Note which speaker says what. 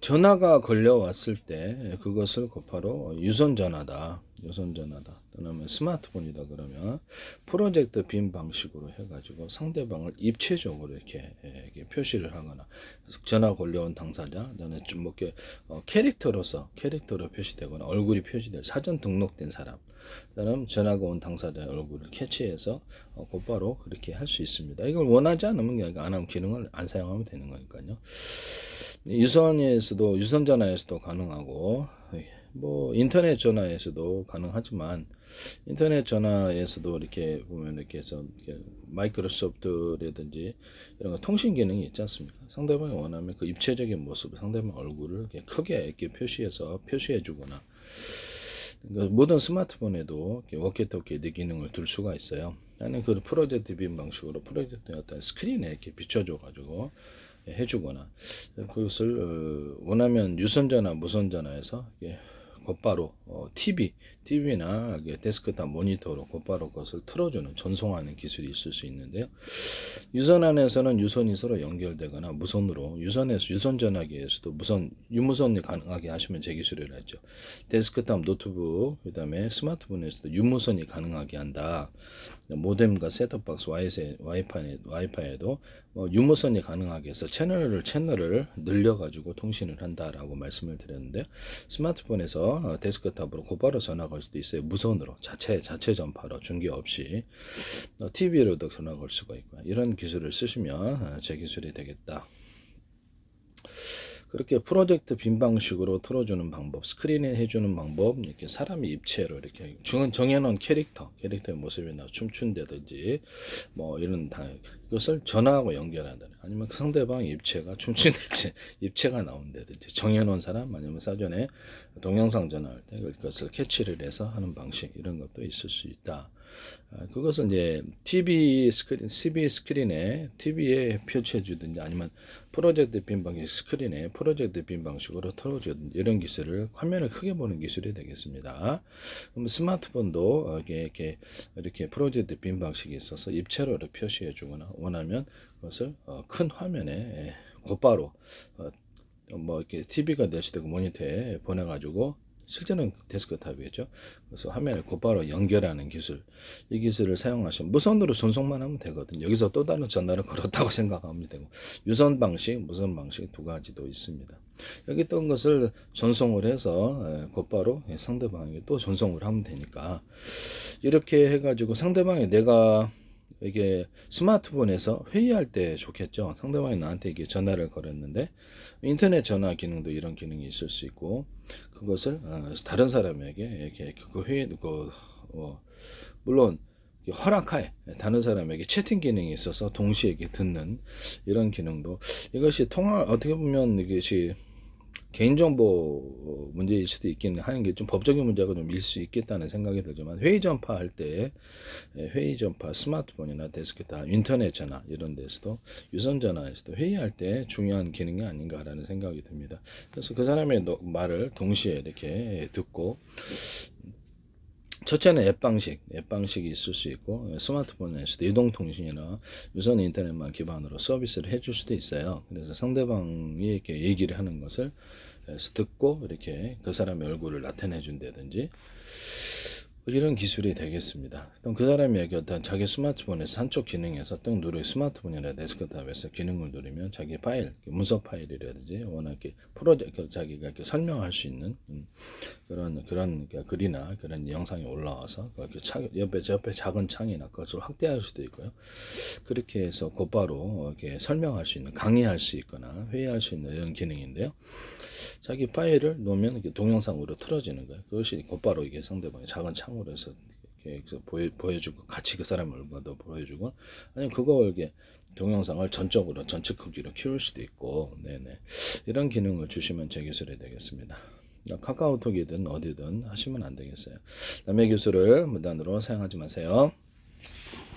Speaker 1: 전화가 걸려왔을 때 그것을 곧바로 유선전화다. 또는 스마트폰이다 그러면 프로젝트 빔 방식으로 해가지고 상대방을 입체적으로 이렇게 표시를 하거나 전화 걸려온 당사자, 저는 좀 이렇게 캐릭터로 표시되거나 얼굴이 표시될 사전 등록된 사람, 그다음 전화가 온 당사자의 얼굴을 캐치해서 곧바로 그렇게 할 수 있습니다. 이걸 원하지 않으면 안 하면 기능을 안 사용하면 되는 거니까요. 유선 전화에서도 가능하고 뭐 인터넷 전화에서도 가능하지만 인터넷 전화에서도 이렇게 보면 이렇게 해서 마이크로소프트라든지 이런 거 통신 기능이 있지 않습니까? 상대방이 원하면 그 입체적인 모습, 상대방 얼굴을 이렇게 크게 이렇게 표시해 주거나 모든 스마트폰에도 워키토키 기능을 둘 수가 있어요. 나는 그 프로젝트 빔 방식으로 프로젝트의 어떤 스크린에 이렇게 비춰줘 가지고 해주거나 그것을 원하면 유선전화, 무선전화에서 곧바로 TV나 데스크탑 모니터로 곧바로 그것을 틀어주는 전송하는 기술이 있을 수 있는데요. 유선 안에서는 유선이 서로 연결되거나 무선으로 유선 전화기에서도 유무선이 가능하게 하시면 제 기술이라 했죠. 데스크탑 노트북 그다음에 스마트폰에서도 유무선이 가능하게 한다. 모뎀과 셋톱박스 와이파이에도 유무선이 가능하게 해서 채널을 늘려가지고 통신을 한다라고 말씀을 드렸는데 스마트폰에서 데스크탑으로 곧바로 전화 걸 수도 있어요. 무선으로 자체 전파로 중계 없이 TV로도 전화 걸 수가 있고 이런 기술을 쓰시면 제 기술이 되겠다. 그렇게 프로젝트 빔 방식으로 틀어주는 방법, 스크린에 해주는 방법, 이렇게 사람의 입체로 이렇게 정해놓은 캐릭터의 모습이나 춤춘다든지 뭐 이런 이것을 전화하고 연결한다든지 아니면 상대방 입체가 춤춘다든지 입체가 나온다든지 정해놓은 사람 아니면 사전에 동영상 전화할 때 그것을 캐치를 해서 하는 방식 이런 것도 있을 수 있다. 그것은 이제 TV 스크린에 TV에 표시해 주든지 아니면 프로젝트 빔 방식 스크린에 프로젝트 빔 방식으로 틀어주든지 이런 기술을 화면을 크게 보는 기술이 되겠습니다. 그럼 스마트폰도 이렇게 프로젝트 빔 방식이 있어서 입체로 표시해 주거나 원하면 그것을 큰 화면에 곧바로 뭐 이렇게 TV가 될 수도 있고 모니터에 보내가지고 실제는 데스크탑이겠죠. 그래서 화면을 곧바로 연결하는 기술, 이 기술을 사용하시면 무선으로 전송만 하면 되거든요. 여기서 또 다른 전화를 걸었다고 생각하면 되고 유선 방식, 무선 방식 두 가지도 있습니다. 여기 있던 것을 전송을 해서 곧바로 상대방에게 또 전송을 하면 되니까 이렇게 해가지고 상대방이 내가 이게 스마트폰에서 회의할 때 좋겠죠. 상대방이 나한테 이게 전화를 걸었는데 인터넷 전화 기능도 이런 기능이 있을 수 있고 그것을 다른 사람에게 이렇게 그 회의 물론 허락하에 다른 사람에게 채팅 기능이 있어서 동시에 이렇게 듣는 이런 기능도 이것이 어떻게 보면 이것이 개인정보 문제일 수도 있긴 하는 게 좀 법적인 문제가 좀 일 수 있겠다는 생각이 들지만 회의 전파할 때 회의 전파 스마트폰이나 데스크탑 인터넷 전화 이런 데서도 유선 전화에서도 회의할 때 중요한 기능이 아닌가라는 생각이 듭니다. 그래서 그 사람의 말을 동시에 이렇게 듣고 첫째는 앱 방식이 있을 수 있고 스마트폰에서도 이동통신이나 유선 인터넷만 기반으로 서비스를 해줄 수도 있어요. 그래서 상대방이 이렇게 얘기를 하는 것을 듣고 이렇게 그 사람의 얼굴을 나타내 준다든지 이런 기술이 되겠습니다. 그 사람이 어떤 자기 스마트폰에서 한쪽 기능에서 딱 스마트폰이나 데스크탑에서 기능을 누르면 자기 파일, 문서 파일이라든지 워낙 프로젝트 자기가 설명할 수 있는 그런 글이나 그런 영상이 올라와서 옆에 작은 창이나 그것을 확대할 수도 있고요. 그렇게 해서 곧바로 이렇게 설명할 수 있는, 강의할 수 있거나 회의할 수 있는 이런 기능인데요. 자기 파일을 놓으면 이렇게 동영상으로 틀어지는 거예요. 그것이 곧바로 이게 상대방이 작은 창으로 해서 이렇게 보여주고 같이 그 사람의 얼굴도 보여주고 아니면 그걸 이렇게 동영상을 전체 크기로 키울 수도 있고 이런 기능을 주시면 제 기술이 되겠습니다. 카카오톡이든 어디든 하시면 안 되겠어요. 남의 기술을 무단으로 사용하지 마세요.